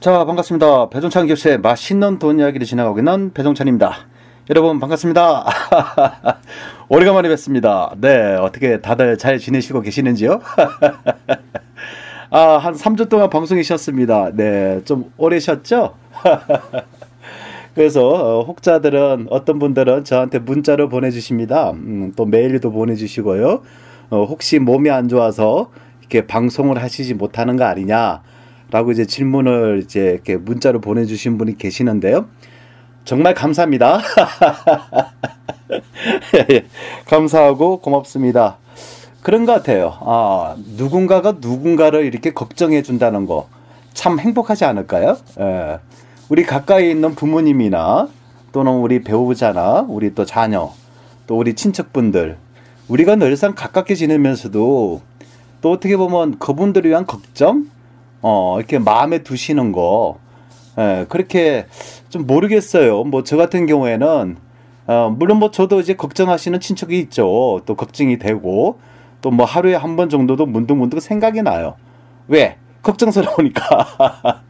자, 반갑습니다. 배종찬 교수의 맛있는 돈 이야기를 진행하고 있는 배종찬입니다. 여러분 반갑습니다. 오래간만에 뵙습니다. 네, 어떻게 다들 잘 지내시고 계시는지요? 한 3주 동안 방송이 쉬었습니다. 네, 좀 오래 쉬었죠? 그래서 혹자들은 어떤 분들은 저한테 문자로 보내주십니다. 또 메일도 보내주시고요. 혹시 몸이 안 좋아서 이렇게 방송을 하시지 못하는 거 아니냐? 라고 이제 질문을 이제 이렇게 문자로 보내주신 분이 계시는데요. 정말 감사합니다. 감사하고 고맙습니다. 그런 것 같아요. 누군가가 누군가를 이렇게 걱정해 준다는 거 참 행복하지 않을까요? 우리 가까이 있는 부모님이나 또는 우리 배우자나 우리 또 자녀 또 우리 친척분들 우리가 늘상 가깝게 지내면서도 또 어떻게 보면 그분들을 위한 걱정 이렇게 마음에 두시는 거, 그렇게 좀 모르겠어요. 뭐, 저 같은 경우에는, 물론 뭐 저도 이제 걱정하시는 친척이 있죠. 또 걱정이 되고, 또 뭐 하루에 한 번 정도도 문득문득 생각이 나요. 왜? 걱정스러우니까.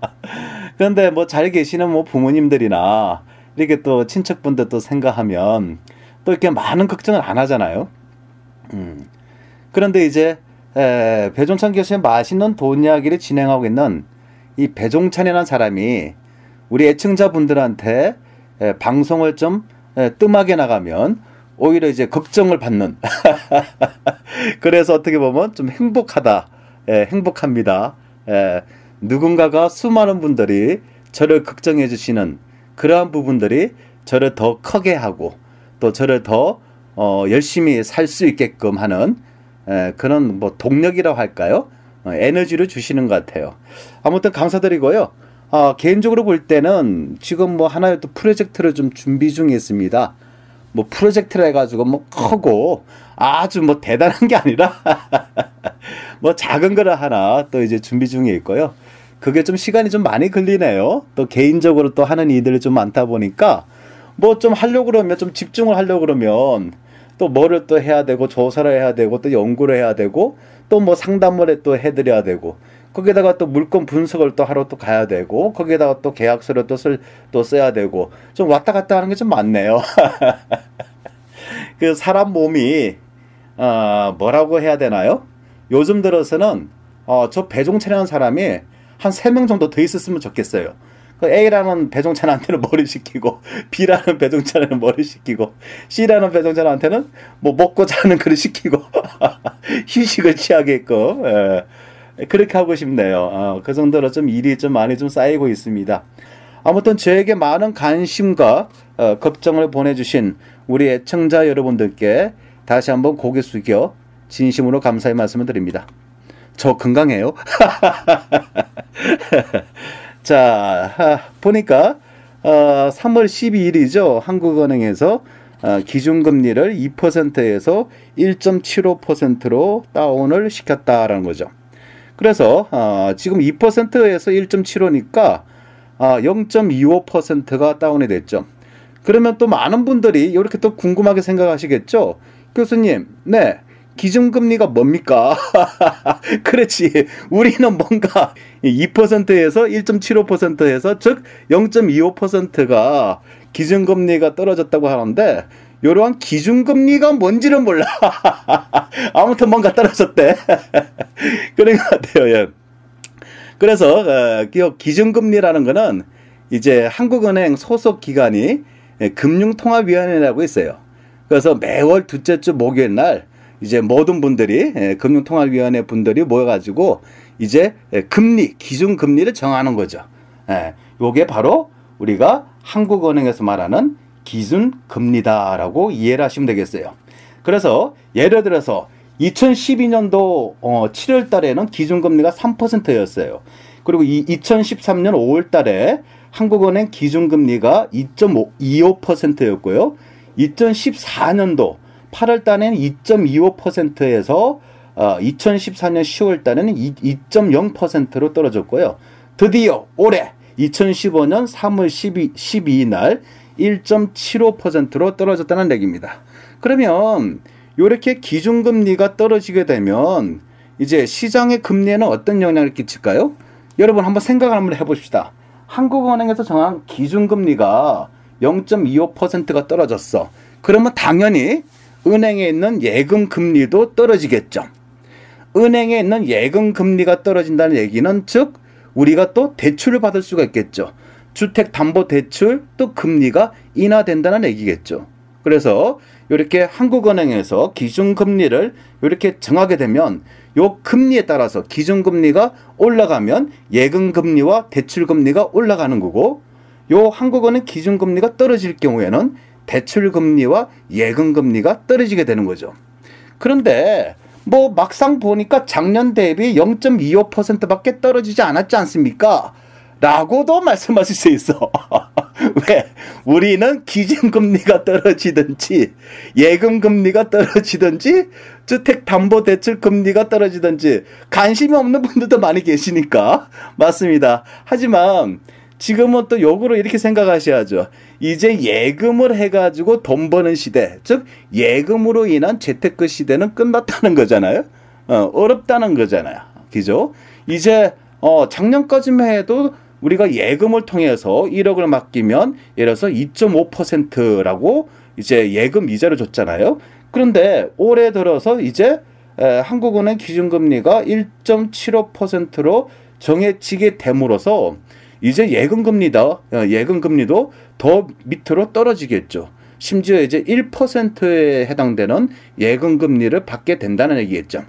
그런데 뭐 잘 계시는 뭐 부모님들이나, 이렇게 또 친척분들 또 생각하면, 또 이렇게 많은 걱정을 안 하잖아요. 그런데 이제, 배종찬 교수의 맛있는 돈 이야기를 진행하고 있는 이 배종찬이라는 사람이 우리 애청자분들한테 방송을 좀 뜸하게 나가면 오히려 이제 걱정을 받는 그래서 어떻게 보면 좀 행복하다, 행복합니다. 누군가가 수많은 분들이 저를 걱정해 주시는 그러한 부분들이 저를 더 크게 하고 또 저를 더 열심히 살 수 있게끔 하는 그런 뭐 동력이라고 할까요? 에너지를 주시는 것 같아요. 아무튼 감사드리고요. 개인적으로 볼 때는 지금 뭐 하나의 또 프로젝트를 좀 준비 중에 있습니다. 뭐 프로젝트를 해가지고 뭐 크고 아주 뭐 대단한 게 아니라 뭐 작은 거를 하나 또 이제 준비 중에 있고요. 그게 좀 시간이 좀 많이 걸리네요. 또 개인적으로 또 하는 일들이 좀 많다 보니까 뭐 좀 하려고 그러면 좀 집중을 하려고 그러면 또 뭐를 또 해야 되고 조사를 해야 되고 또 연구를 해야 되고 또 뭐 상담을 또 해드려야 되고 거기다가 또 물건 분석을 또 하러 또 가야 되고 거기에다가 또 계약서를 또 써야 되고 좀 왔다 갔다 하는 게 좀 많네요. 그 사람 몸이 뭐라고 해야 되나요? 요즘 들어서는 저 배종찬이라는 사람이 한 3명 정도 더 있었으면 좋겠어요. A라는 배종찬한테는 뭐를 시키고 B라는 배종찬한테는 뭐를 시키고 C라는 배종찬한테는 뭐 먹고 자는 거를 시키고 휴식을 취하게끔 그렇게 하고 싶네요. 그 정도로 좀 일이 좀 많이 좀 쌓이고 있습니다. 아무튼 저에게 많은 관심과 걱정을 보내주신 우리 애청자 여러분들께 다시 한번 고개 숙여 진심으로 감사의 말씀을 드립니다. 저 건강해요. 자, 보니까 3월 12일이죠. 한국은행에서 기준금리를 2%에서 1.75%로 다운을 시켰다라는 거죠. 그래서 지금 2%에서 1.75니까 0.25%가 다운이 됐죠. 그러면 또 많은 분들이 이렇게 또 궁금하게 생각하시겠죠. 교수님, 네. 기준금리가 뭡니까? 그렇지. 우리는 뭔가 2%에서 1.75%에서 즉 0.25%가 기준금리가 떨어졌다고 하는데 이러한 기준금리가 뭔지는 몰라. 아무튼 뭔가 떨어졌대. 그런 것 같아요. 예. 그래서 기준금리라는 거는 이제 한국은행 소속 기관이 금융통화위원회라고 있어요. 그래서 매월 둘째 주 목요일 날 이제 모든 분들이 금융통화위원회 분들이 모여가지고 이제 금리 기준금리를 정하는 거죠. 요게 바로 우리가 한국은행에서 말하는 기준금리다라고 이해를 하시면 되겠어요. 그래서 예를 들어서 2012년도 7월 달에는 기준금리가 3%였어요. 그리고 2013년 5월 달에 한국은행 기준금리가 2.25%였고요. 2014년도 8월 달에는 2.25%에서 2014년 10월 달에는 2.0%로 떨어졌고요. 드디어 올해 2015년 3월 12일 날 1.75%로 떨어졌다는 얘기입니다. 그러면 이렇게 기준금리가 떨어지게 되면 이제 시장의 금리에는 어떤 영향을 끼칠까요? 여러분 한번 생각을 한번 해봅시다. 한국은행에서 정한 기준금리가 0.25%가 떨어졌어. 그러면 당연히 은행에 있는 예금금리도 떨어지겠죠. 은행에 있는 예금금리가 떨어진다는 얘기는 즉 우리가 또 대출을 받을 수가 있겠죠. 주택담보대출 또 금리가 인하된다는 얘기겠죠. 그래서 이렇게 한국은행에서 기준금리를 이렇게 정하게 되면 요 금리에 따라서 기준금리가 올라가면 예금금리와 대출금리가 올라가는 거고, 요 한국은행 기준금리가 떨어질 경우에는 대출금리와 예금금리가 떨어지게 되는 거죠. 그런데 뭐 막상 보니까 작년 대비 0.25%밖에 떨어지지 않았지 않습니까? 라고도 말씀하실 수 있어. 왜? 우리는 기준금리가 떨어지든지 예금금리가 떨어지든지 주택담보대출금리가 떨어지든지 관심이 없는 분들도 많이 계시니까 맞습니다. 하지만 지금은 또 역으로 이렇게 생각하셔야죠. 이제 예금을 해가지고 돈 버는 시대, 즉 예금으로 인한 재테크 시대는 끝났다는 거잖아요. 어렵다는 거잖아요. 그죠? 이제 작년까지만 해도 우리가 예금을 통해서 1억을 맡기면 예를 들어서 2.5%라고 이제 예금 이자를 줬잖아요. 그런데 올해 들어서 이제 한국은행 기준금리가 1.75%로 정해지게 됨으로써 이제 예금금리도 더 밑으로 떨어지겠죠. 심지어 이제 1%에 해당되는 예금금리를 받게 된다는 얘기겠죠.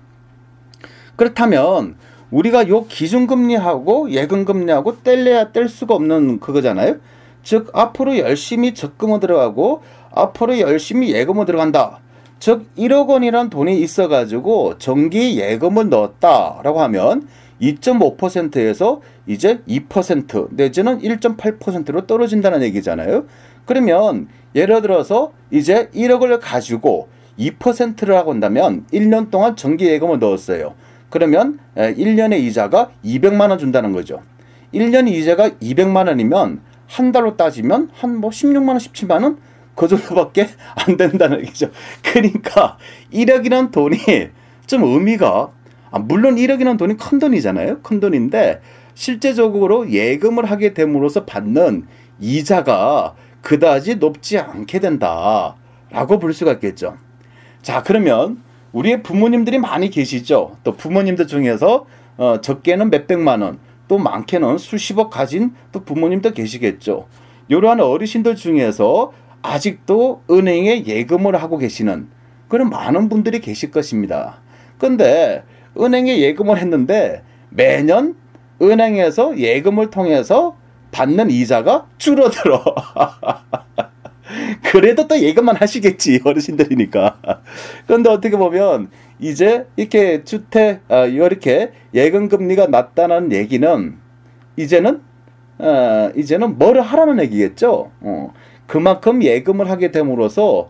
그렇다면 우리가 요 기준금리하고 예금금리하고 뗄래야 뗄 수가 없는 그거잖아요. 즉 앞으로 열심히 적금을 들어가고 앞으로 열심히 예금을 들어간다. 즉 1억 원이란 돈이 있어가지고 정기 예금을 넣었다라고 하면 2.5%에서 이제 2% 내지는 1.8%로 떨어진다는 얘기잖아요. 그러면 예를 들어서 이제 1억을 가지고 2%를 하고 온다면 1년 동안 정기 예금을 넣었어요. 그러면 1년의 이자가 200만 원 준다는 거죠. 1년 이자가 200만 원이면 한 달로 따지면 한 뭐 16만 원, 17만 원? 그 정도밖에 안 된다는 얘기죠. 그러니까 1억이라는 돈이 좀 의미가, 물론 1억이라는 돈이 큰 돈이잖아요. 큰 돈인데 실제적으로 예금을 하게 됨으로써 받는 이자가 그다지 높지 않게 된다라고 볼 수가 있겠죠. 자, 그러면 우리의 부모님들이 많이 계시죠. 또 부모님들 중에서 적게는 몇백만 원, 또 많게는 수십억 가진 또 부모님도 계시겠죠. 이러한 어르신들 중에서 아직도 은행에 예금을 하고 계시는 그런 많은 분들이 계실 것입니다. 근데 은행에 예금을 했는데 매년 은행에서 예금을 통해서 받는 이자가 줄어들어. 그래도 또 예금만 하시겠지, 어르신들이니까. 그런데 어떻게 보면 이제 이렇게 이렇게 예금 금리가 낮다는 얘기는 이제는 뭐를 하라는 얘기겠죠. 그만큼 예금을 하게 됨으로써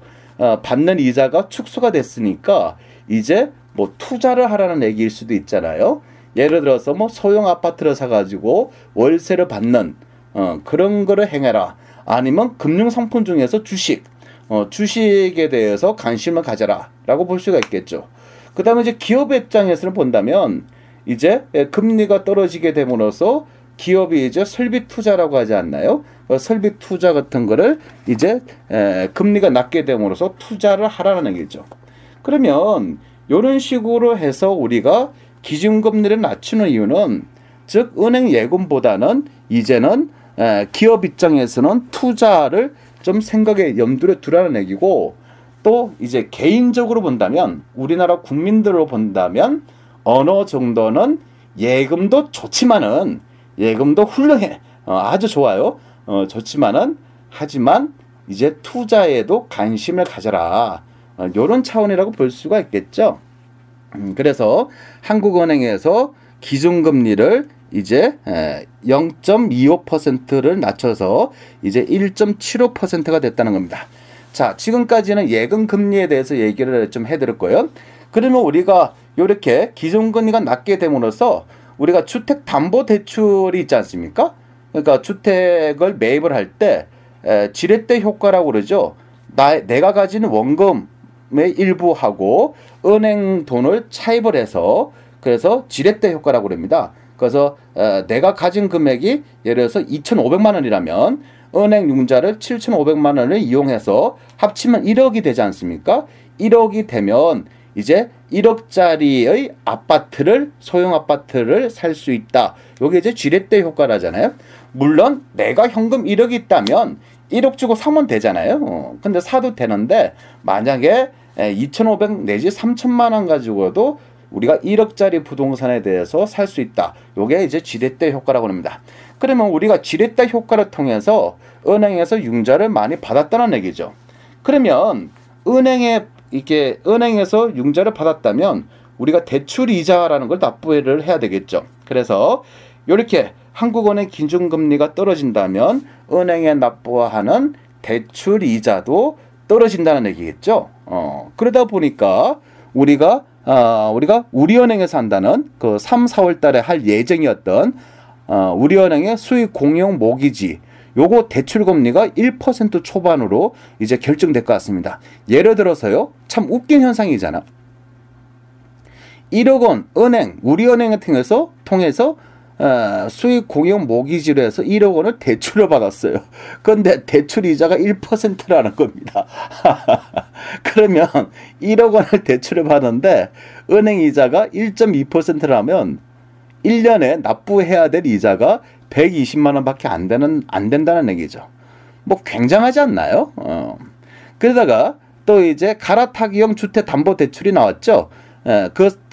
받는 이자가 축소가 됐으니까 이제 뭐 투자를 하라는 얘기일 수도 있잖아요. 예를 들어서 뭐 소형 아파트를 사가지고 월세를 받는 그런 거를 행해라. 아니면 금융상품 중에서 주식에 대해서 관심을 가져라 라고 볼 수가 있겠죠. 그 다음에 이제 기업의 입장에서는 본다면 이제 금리가 떨어지게 됨으로써 기업이 이제 설비 투자라고 하지 않나요? 설비 투자 같은 거를 이제 금리가 낮게 됨으로써 투자를 하라는 얘기죠. 그러면 이런 식으로 해서 우리가 기준금리를 낮추는 이유는 즉 은행 예금보다는 이제는 기업 입장에서는 투자를 좀 생각에 염두에 두라는 얘기고, 또 이제 개인적으로 본다면 우리나라 국민들로 본다면 어느 정도는 예금도 좋지만은 예금도 훌륭해, 아주 좋아요. 좋지만은 하지만 이제 투자에도 관심을 가져라, 이런 차원이라고 볼 수가 있겠죠. 그래서 한국은행에서 기준금리를 이제 0.25%를 낮춰서 이제 1.75%가 됐다는 겁니다. 자, 지금까지는 예금 금리에 대해서 얘기를 좀 해드렸고요. 그러면 우리가 이렇게 기준금리가 낮게 됨으로써 우리가 주택담보대출이 있지 않습니까? 그러니까 주택을 매입을 할 때 지렛대 효과라고 그러죠. 내가 가진 원금의 일부하고 은행 돈을 차입을 해서 그래서 지렛대 효과라고 그럽니다. 그래서 내가 가진 금액이 예를 들어서 2,500만 원이라면 은행 융자를 7,500만 원을 이용해서 합치면 1억이 되지 않습니까? 1억이 되면 이제 1억짜리의 아파트를, 소형 아파트를 살 수 있다. 요게 이제 지렛대 효과라잖아요. 물론 내가 현금 1억이 있다면 1억 주고 사면 되잖아요. 근데 사도 되는데 만약에 2,500 내지 3,000만 원 가지고도 우리가 1억짜리 부동산에 대해서 살 수 있다. 요게 이제 지렛대 효과라고 합니다. 그러면 우리가 지렛대 효과를 통해서 은행에서 융자를 많이 받았다는 얘기죠. 그러면 은행에서 융자를 받았다면 우리가 대출 이자라는 걸 납부를 해야 되겠죠. 그래서 이렇게 한국은행 기준금리가 떨어진다면 은행에 납부하는 대출 이자도 떨어진다는 얘기겠죠. 그러다 보니까 우리가 우리은행에서 한다는 그 3, 4월 달에 할 예정이었던 우리은행의 수익 공용 모기지 요거 대출 금리가 1% 초반으로 이제 결정될 것 같습니다. 예를 들어서요. 참 웃긴 현상이잖아. 1억 원 우리은행을 통해서 수익 공용 모기지로 해서 1억 원을 대출을 받았어요. 그런데 대출 이자가 1%라는 겁니다. 그러면 1억 원을 대출을 받았는데 은행 이자가 1.2%라면 1년에 납부해야 될 이자가 120만 원밖에 안 된다는 얘기죠. 뭐 굉장하지 않나요? 그러다가 또 이제 갈아타기형 주택담보대출이 나왔죠.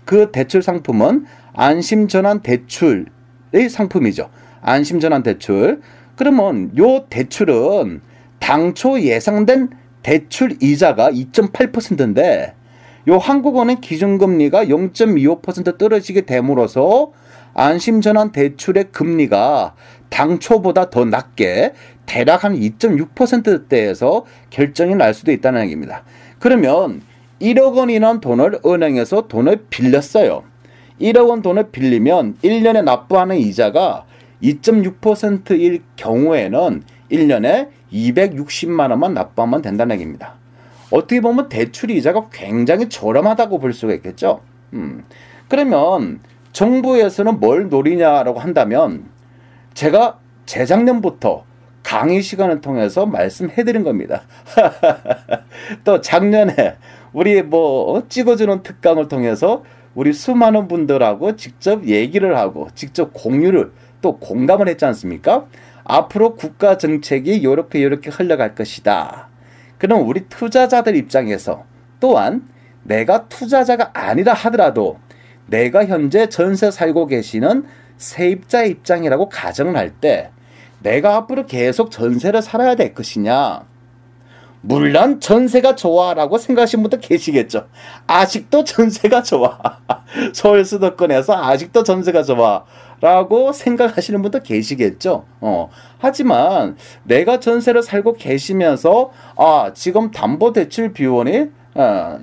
그 대출 상품은 안심전환 대출의 상품이죠. 안심전환 대출. 그러면 요 대출은 당초 예상된 대출 이자가 2.8%인데 요 한국은행 기준금리가 0.25% 떨어지게 됨으로써 안심전환 대출의 금리가 당초보다 더 낮게 대략 한 2.6%대에서 결정이 날 수도 있다는 얘기입니다. 그러면 1억 원이라는 돈을 은행에서 돈을 빌렸어요. 1억 원 돈을 빌리면 1년에 납부하는 이자가 2.6%일 경우에는 1년에 260만 원만 납부하면 된다는 얘기입니다. 어떻게 보면 대출 이자가 굉장히 저렴하다고 볼 수가 있겠죠. 그러면 정부에서는 뭘 노리냐라고 한다면 제가 재작년부터 강의 시간을 통해서 말씀해드린 겁니다. 또 작년에 우리 찍어주는 특강을 통해서 우리 수많은 분들하고 직접 얘기를 하고 직접 공유를 또 공감을 했지 않습니까? 앞으로 국가 정책이 이렇게 흘러갈 것이다. 그럼 우리 투자자들 입장에서 또한 내가 투자자가 아니라 하더라도 내가 현재 전세 살고 계시는 세입자 입장이라고 가정을 할 때 내가 앞으로 계속 전세를 살아야 될 것이냐. 물론 전세가 좋아라고 생각하시는 분도 계시겠죠. 아직도 전세가 좋아. 서울 수도권에서 아직도 전세가 좋아라고 생각하시는 분도 계시겠죠. 하지만 내가 전세를 살고 계시면서 지금 담보대출 비용이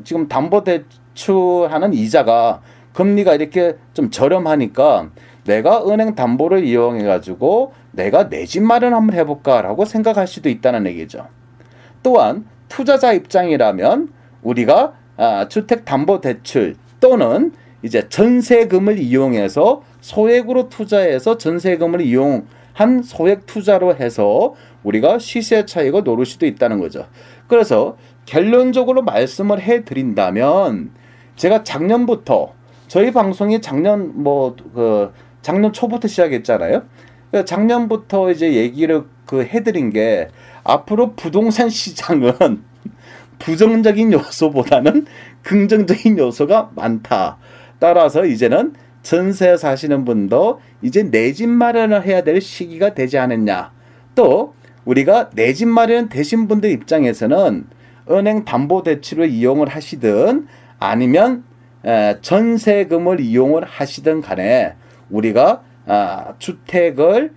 지금 담보대출하는 이자가 금리가 이렇게 좀 저렴하니까 내가 은행 담보를 이용해 가지고 내가 내 집 마련 한번 해볼까라고 생각할 수도 있다는 얘기죠. 또한 투자자 입장이라면 우리가 주택담보대출 또는 이제 전세금을 이용해서 소액으로 투자해서 전세금을 이용한 소액 투자로 해서 우리가 시세 차익을 노릴 수도 있다는 거죠. 그래서 결론적으로 말씀을 해드린다면 제가 작년부터 저희 방송이 작년 초부터 시작했잖아요. 작년부터 이제 얘기를 해드린 게 앞으로 부동산 시장은 부정적인 요소보다는 긍정적인 요소가 많다. 따라서 이제는 전세 사시는 분도 이제 내 집 마련을 해야 될 시기가 되지 않았냐. 또 우리가 내 집 마련 되신 분들 입장에서는 은행 담보대출을 이용을 하시든 아니면 전세금을 이용을 하시든 간에 우리가 주택을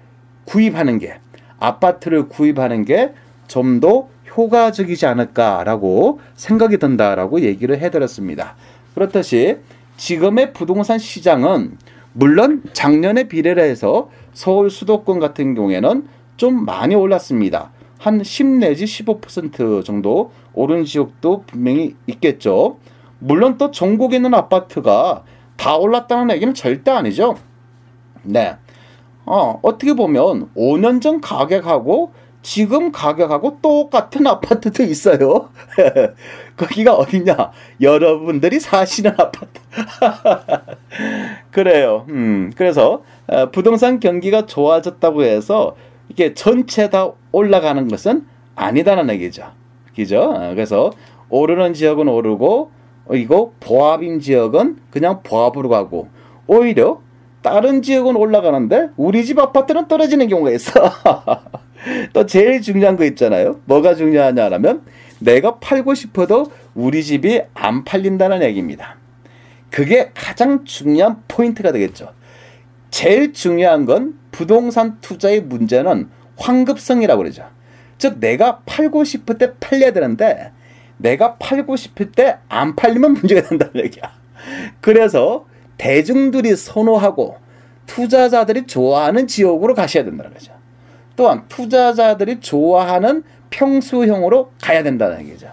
구입하는 게 아파트를 구입하는 게 좀 더 효과적이지 않을까라고 생각이 든다라고 얘기를 해드렸습니다. 그렇듯이 지금의 부동산 시장은 물론 작년에 비례를 해서 서울 수도권 같은 경우에는 좀 많이 올랐습니다. 한 10 내지 15% 정도 오른 지역도 분명히 있겠죠. 물론 또 전국에 있는 아파트가 다 올랐다는 얘기는 절대 아니죠. 네. 어떻게 보면 5년 전 가격하고 지금 가격하고 똑같은 아파트도 있어요. 거기가 어디냐? 여러분들이 사시는 아파트. 그래요. 그래서 부동산 경기가 좋아졌다고 해서 이게 전체 다 올라가는 것은 아니다는 얘기죠. 그죠? 그래서 오르는 지역은 오르고 이거 보합인 지역은 그냥 보합으로 가고 오히려 다른 지역은 올라가는데 우리 집 아파트는 떨어지는 경우가 있어. 또 제일 중요한 거 있잖아요. 뭐가 중요하냐면 내가 팔고 싶어도 우리 집이 안 팔린다는 얘기입니다. 그게 가장 중요한 포인트가 되겠죠. 제일 중요한 건 부동산 투자의 문제는 환급성이라고 그러죠. 즉 내가 팔고 싶을 때 팔려야 되는데 내가 팔고 싶을 때 안 팔리면 문제가 된다는 얘기야. 그래서 대중들이 선호하고 투자자들이 좋아하는 지역으로 가셔야 된다는 거죠. 또한 투자자들이 좋아하는 평수형으로 가야 된다는 얘기죠.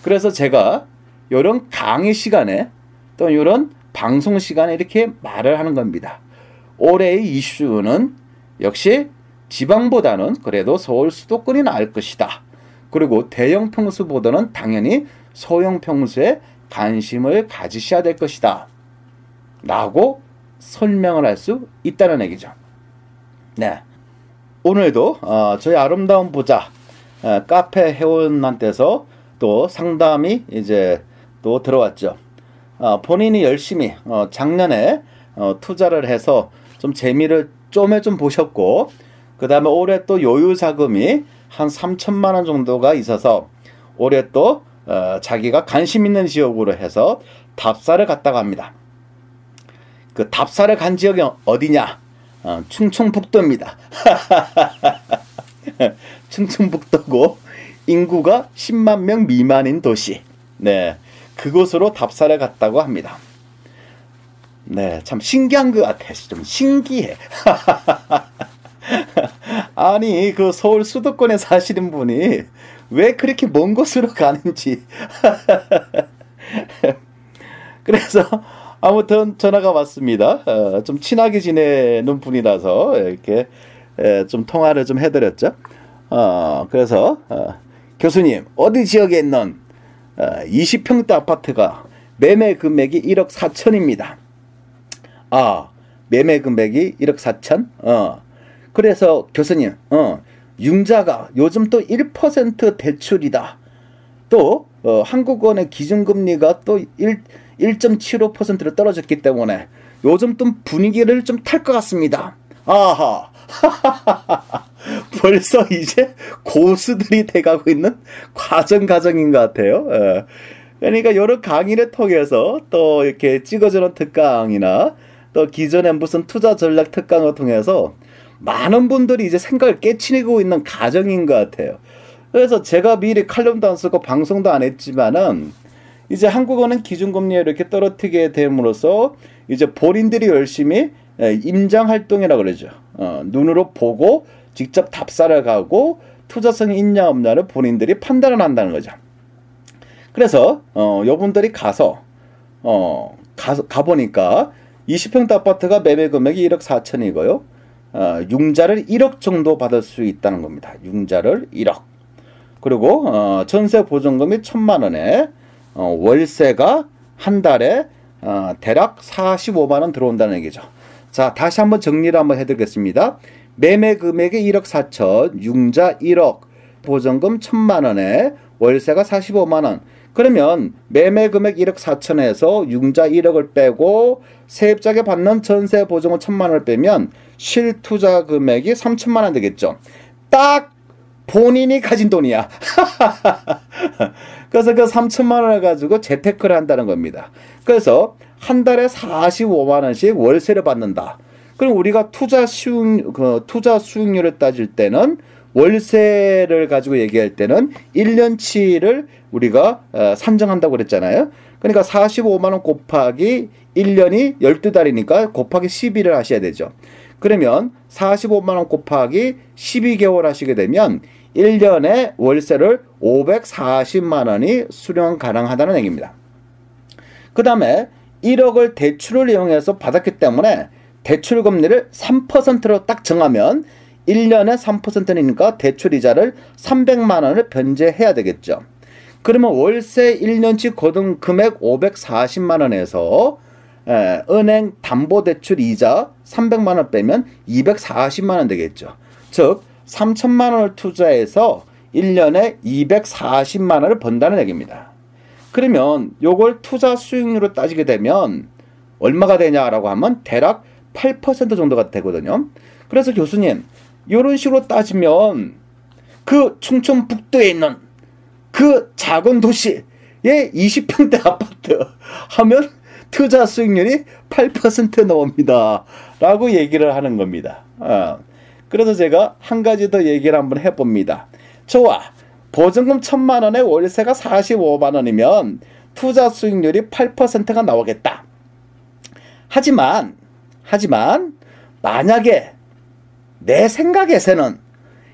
그래서 제가 이런 강의 시간에 또 이런 방송 시간에 이렇게 말을 하는 겁니다. 올해의 이슈는 역시 지방보다는 그래도 서울 수도권이 나을 것이다. 그리고 대형 평수보다는 당연히 소형 평수에 관심을 가지셔야 될 것이다. 라고 설명을 할 수 있다는 얘기죠. 네. 오늘도 저희 아름다운 부자 카페 회원한테서 또 상담이 이제 또 들어왔죠. 본인이 열심히 작년에 투자를 해서 좀 재미를 좀 보셨고 그 다음에 올해 또 여유 자금이 한 3천만 원 정도가 있어서 올해 또 자기가 관심 있는 지역으로 해서 답사를 갔다고 합니다. 그 답사를 간 지역이 어디냐? 충청북도입니다. 충청북도고 인구가 10만 명 미만인 도시. 네, 그곳으로 답사를 갔다고 합니다. 네, 참 신기한 것 같아. 좀 신기해. 아니 그 서울 수도권에 사시는 분이 왜 그렇게 먼 곳으로 가는지. 그래서 아무튼 전화가 왔습니다. 좀 친하게 지내는 분이라서 이렇게 좀 통화를 좀 해드렸죠. 그래서 교수님 어디 지역에 있는 20평대 아파트가 매매 금액이 1억 4천입니다. 매매 금액이 1억 4천? 그래서 교수님 융자가 요즘 또 1% 대출이다. 또 한국은행 기준금리가 또 1.75%로 떨어졌기 때문에 요즘 좀 분위기를 좀 탈 것 같습니다. 아하. 벌써 이제 고수들이 돼가고 있는 과정인 것 같아요. 그러니까 여러 강의를 통해서 또 이렇게 찍어주는 특강이나 또 기존에 무슨 투자 전략 특강을 통해서 많은 분들이 이제 생각을 깨치고 있는 과정인 것 같아요. 그래서 제가 미리 칼럼도 안 쓰고 방송도 안 했지만은 이제 한국은행 기준금리를 이렇게 떨어뜨리게 됨으로써 이제 본인들이 열심히 임장 활동이라고 그러죠. 눈으로 보고 직접 답사를 가고 투자성이 있냐 없냐를 본인들이 판단을 한다는 거죠. 그래서 여러분들이 가보니까 20평대 아파트가 매매 금액이 1억 4천이고요. 융자를 1억 정도 받을 수 있다는 겁니다. 융자를 1억. 그리고 전세 보증금이 1,000만 원에 월세가 한 달에 대략 45만 원 들어온다는 얘기죠. 자, 다시 한번 정리를 한번 해드리겠습니다. 매매 금액이 1억 4천, 융자 1억, 보증금 1,000만 원에 월세가 45만 원. 그러면 매매 금액 1억 4천에서 융자 1억을 빼고 세입자에게 받는 전세 보증금 1,000만 원을 빼면 실투자 금액이 3천만 원 되겠죠. 딱 본인이 가진 돈이야. 그래서 그 3천만 원을 가지고 재테크를 한다는 겁니다. 그래서 한 달에 45만 원씩 월세를 받는다. 그럼 우리가 투자 수익률을 따질 때는 월세를 가지고 얘기할 때는 1년치를 우리가 산정한다고 그랬잖아요. 그러니까 45만 원 곱하기 1년이 12달이니까 곱하기 12를 하셔야 되죠. 그러면 45만 원 곱하기 12개월 하시게 되면 1년에 월세를 540만 원이 수령 가능하다는 얘기입니다. 그 다음에 1억을 대출을 이용해서 받았기 때문에 대출 금리를 3%로 딱 정하면 1년에 3%니까 대출 이자를 300만 원을 변제해야 되겠죠. 그러면 월세 1년치 거둔 금액 540만 원에서 은행 담보대출 이자 300만 원 빼면 240만 원 되겠죠. 즉 3천만 원을 투자해서 1년에 240만 원을 번다는 얘기입니다. 그러면 요걸 투자 수익률로 따지게 되면 얼마가 되냐라고 하면 대략 8% 정도가 되거든요. 그래서 교수님, 이런 식으로 따지면 그 충청북도에 있는 그 작은 도시의 20평대 아파트 하면 투자 수익률이 8% 나옵니다 라고 얘기를 하는 겁니다. 그래서 제가 한 가지 더 얘기를 한번 해봅니다. 좋아, 보증금 1,000만 원에 월세가 45만 원이면 투자 수익률이 8%가 나오겠다. 하지만 만약에 내 생각에서는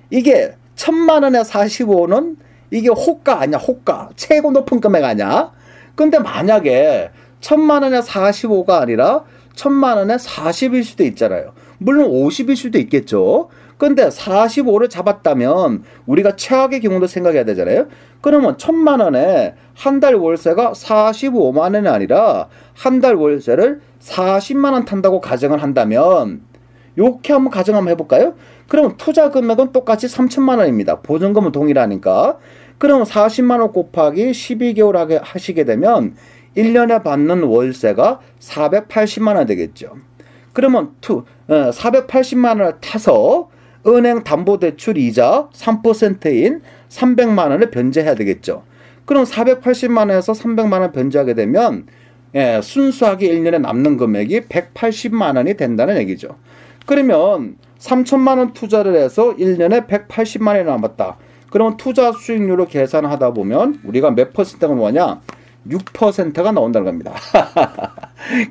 이게 1,000만 원에 45는 이게 호가 아니야, 호가. 최고 높은 금액 아니야? 근데 만약에 1,000만 원에 45가 아니라 1,000만 원에 40일 수도 있잖아요. 물론 50일 수도 있겠죠. 근데 45를 잡았다면 우리가 최악의 경우도 생각해야 되잖아요. 그러면 1,000만 원에 한 달 월세가 45만 원이 아니라 한 달 월세를 40만 원 탄다고 가정을 한다면 이렇게 한번 가정 한번 해볼까요? 그러면 투자 금액은 똑같이 3천만 원입니다. 보증금은 동일하니까. 그러면 40만 원 곱하기 12개월 하시게 되면 1년에 받는 월세가 480만 원 되겠죠. 그러면 480만 원을 타서 은행 담보대출 이자 3%인 300만 원을 변제해야 되겠죠. 그럼 480만 원에서 300만 원 변제하게 되면 순수하게 1년에 남는 금액이 180만 원이 된다는 얘기죠. 그러면 3천만 원 투자를 해서 1년에 180만 원이 남았다. 그러면 투자 수익률로 계산하다 보면 우리가 몇 퍼센트가 뭐냐? 6%가 나온다는 겁니다.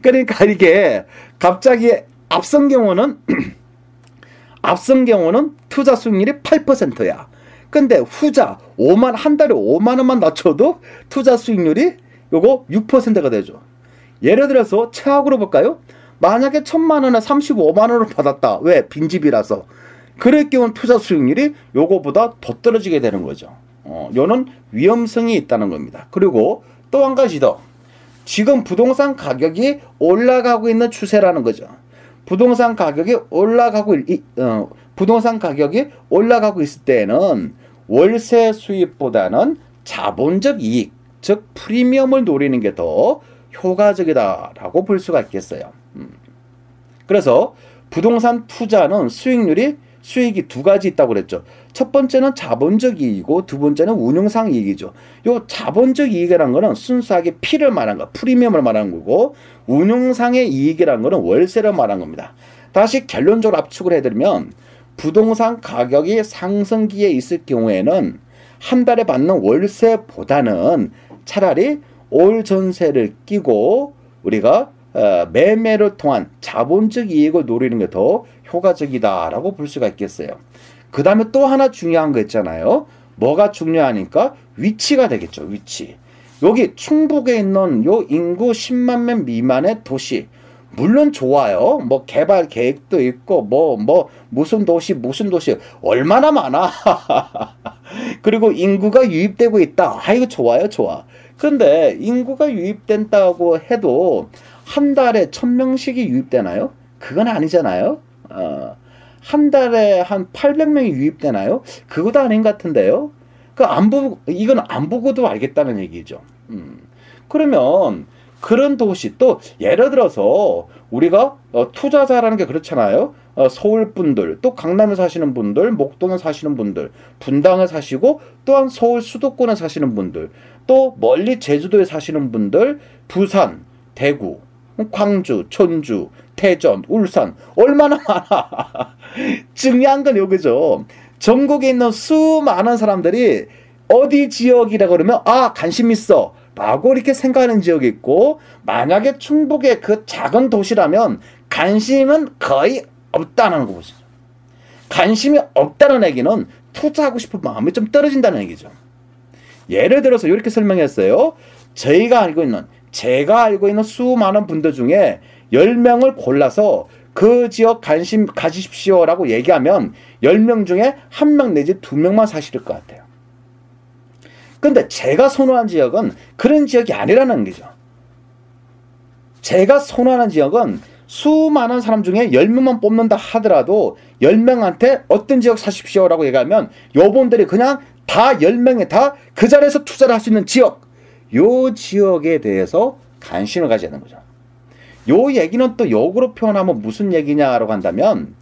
그러니까 이게 갑자기 앞선 경우는 투자 수익률이 8%야. 근데 후자 한 달에 5만 원만 낮춰도 투자 수익률이 요거 6%가 되죠. 예를 들어서 최악으로 볼까요? 만약에 1,000만 원에 35만 원을 받았다. 왜? 빈집이라서. 그럴 경우는 투자 수익률이 요거보다 더 떨어지게 되는 거죠. 요는 위험성이 있다는 겁니다. 그리고 또 한 가지 더. 지금 부동산 가격이 올라가고 있는 추세라는 거죠. 부동산 가격이 올라가고 있을 때에는 월세 수입보다는 자본적 이익, 즉 프리미엄을 노리는 게 더 효과적이다라고 볼 수가 있겠어요. 그래서 부동산 투자는 수익이 두 가지 있다고 그랬죠. 첫 번째는 자본적 이익이고 두 번째는 운용상 이익이죠. 요 자본적 이익이라는 거는 순수하게 피를 말한 거, 프리미엄을 말하는 거고, 운용상의 이익이라는 거는 월세를 말한 겁니다. 다시 결론적으로 압축을 해드리면 부동산 가격이 상승기에 있을 경우에는 한 달에 받는 월세보다는 차라리 올 전세를 끼고 우리가 매매를 통한 자본적 이익을 노리는 게 더 효과적이다라고 볼 수가 있겠어요. 그 다음에 또 하나 중요한 거 있잖아요. 뭐가 중요하니까 위치가 되겠죠. 위치. 여기 충북에 있는 요 인구 10만 명 미만의 도시, 물론 좋아요. 뭐 개발 계획도 있고 무슨 도시 얼마나 많아. 그리고 인구가 유입되고 있다. 이거 좋아요, 좋아. 근데 인구가 유입된다고 해도 한 달에 1,000명씩이 유입되나요? 그건 아니잖아요. 한 달에 한 800명이 유입되나요? 그것도 아닌 것 같은데요. 이건 안 보고도 알겠다는 얘기죠. 그러면 그런 도시, 또 예를 들어서 우리가 투자자라는 게 그렇잖아요. 서울 분들, 또 강남에 사시는 분들, 목동에 사시는 분들, 분당에 사시고 또한 서울 수도권에 사시는 분들, 또 멀리 제주도에 사시는 분들, 부산, 대구, 광주, 천주, 대전, 울산, 얼마나 많아. 중요한 건 요거죠. 전국에 있는 수많은 사람들이 어디 지역이라 그러면 관심 있어 라고 이렇게 생각하는 지역이 있고, 만약에 충북의 그 작은 도시라면 관심은 거의 없다는 거 보시죠. 관심이 없다는 얘기는 투자하고 싶은 마음이 좀 떨어진다는 얘기죠. 예를 들어서 이렇게 설명했어요. 제가 알고 있는 수많은 분들 중에 10명을 골라서 그 지역 관심 가지십시오라고 얘기하면 10명 중에 1명 내지 2명만 사실 것 같아요. 근데 제가 선호한 지역은 그런 지역이 아니라는 거죠. 제가 선호하는 지역은 수많은 사람 중에 10명만 뽑는다 하더라도 10명한테 어떤 지역 사십시오라고 얘기하면 요분들이 그냥 다 10명에 다 그 자리에서 투자를 할 수 있는 지역, 요 지역에 대해서 관심을 가져야 하는 거죠. 요 얘기는 또 역으로 표현하면 무슨 얘기냐라고 한다면,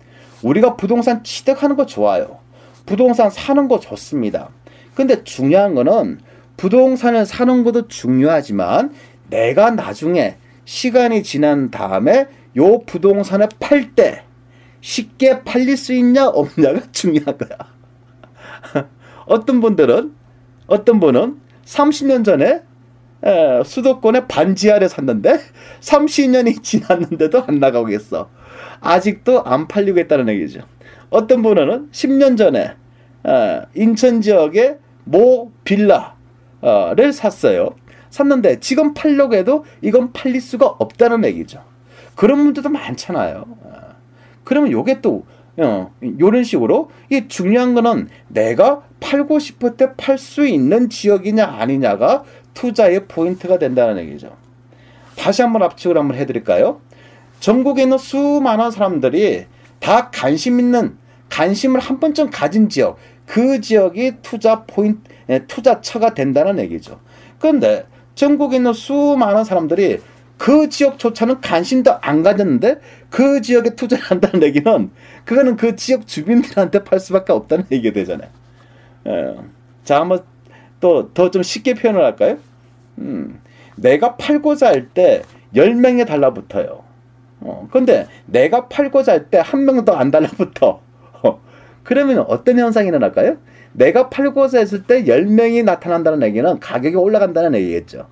우리가 부동산 취득하는 거 좋아요. 부동산 사는 거 좋습니다. 근데 중요한 거는 부동산을 사는 것도 중요하지만 내가 나중에 시간이 지난 다음에 요 부동산을 팔 때 쉽게 팔릴 수 있냐 없냐가 중요한 거야. 어떤 분은 30년 전에 수도권의 반지하를 샀는데 30년이 지났는데도 안 나가고 있어. 아직도 안 팔리고 있다는 얘기죠. 어떤 분은 10년 전에 인천 지역의 모 빌라를 샀는데 지금 팔려고 해도 이건 팔릴 수가 없다는 얘기죠. 그런 분들도 많잖아요. 그러면 요게 또 요런 식으로, 이 중요한 거는 내가 팔고 싶을 때 팔 수 있는 지역이냐 아니냐가 투자의 포인트가 된다는 얘기죠. 다시 한번 압축을 한번 해드릴까요? 전국에 있는 수많은 사람들이 다 관심을 한 번쯤 가진 지역, 그 지역이 투자처가 된다는 얘기죠. 그런데 전국에 있는 수많은 사람들이 그 지역조차는 관심도 안 가졌는데 그 지역에 투자를 한다는 얘기는, 그거는 그 지역 주민들한테 팔 수밖에 없다는 얘기가 되잖아요. 자, 한번 또 더 좀 쉽게 표현을 할까요? 내가 팔고자 할 때 10명이 달라붙어요. 근데 내가 팔고자 할 때 1명도 안 달라붙어. 그러면 어떤 현상이 일어날까요? 내가 팔고자 했을 때 10명이 나타난다는 얘기는 가격이 올라간다는 얘기겠죠.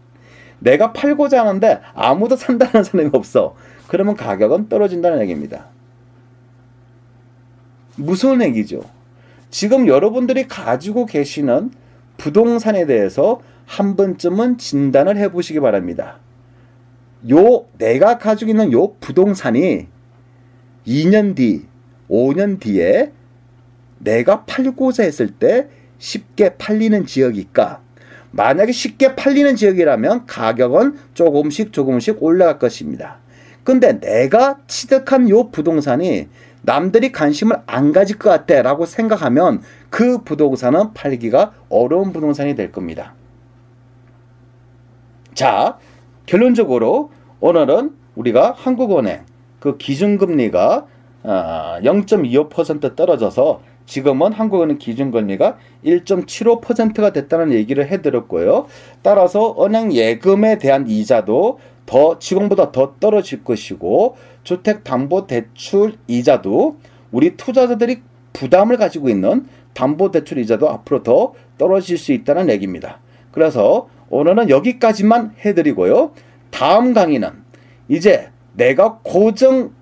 내가 팔고자 하는데 아무도 산다는 사람이 없어. 그러면 가격은 떨어진다는 얘기입니다. 무슨 얘기죠? 지금 여러분들이 가지고 계시는 부동산에 대해서 한 번쯤은 진단을 해보시기 바랍니다. 내가 가지고 있는 요 부동산이 2년 뒤, 5년 뒤에 내가 팔고자 했을 때 쉽게 팔리는 지역일까? 만약에 쉽게 팔리는 지역이라면 가격은 조금씩 올라갈 것입니다. 근데 내가 취득한 요 부동산이 남들이 관심을 안 가질 것 같아 라고 생각하면 그 부동산은 팔기가 어려운 부동산이 될 겁니다. 자, 결론적으로 오늘은 우리가 한국은행 그 기준금리가 0.25% 떨어져서 지금은 한국은행 기준금리가 1.75%가 됐다는 얘기를 해드렸고요. 따라서 은행 예금에 대한 이자도 지금보다 더 떨어질 것이고, 주택담보대출 이자도 우리 투자자들이 부담을 가지고 있는 담보대출 이자도 앞으로 더 떨어질 수 있다는 얘기입니다. 그래서 오늘은 여기까지만 해드리고요. 다음 강의는 이제 내가 고정금리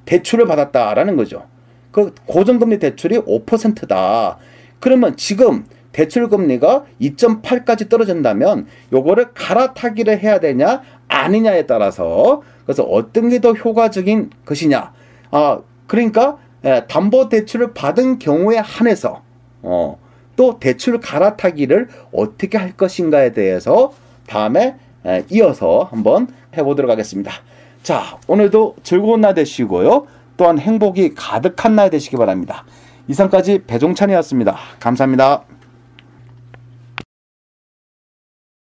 대출을 받았다라는 거죠. 그 고정금리 대출이 5%다. 그러면 지금 대출금리가 2.8까지 떨어진다면 요거를 갈아타기를 해야 되냐 아니냐에 따라서, 그래서 어떤 게 더 효과적인 것이냐, 그러니까 담보대출을 받은 경우에 한해서 또 대출 갈아타기를 어떻게 할 것인가에 대해서 다음에 이어서 한번 해보도록 하겠습니다. 자, 오늘도 즐거운 날 되시고요. 또한 행복이 가득한 날 되시기 바랍니다. 이상까지 배종찬이었습니다. 감사합니다.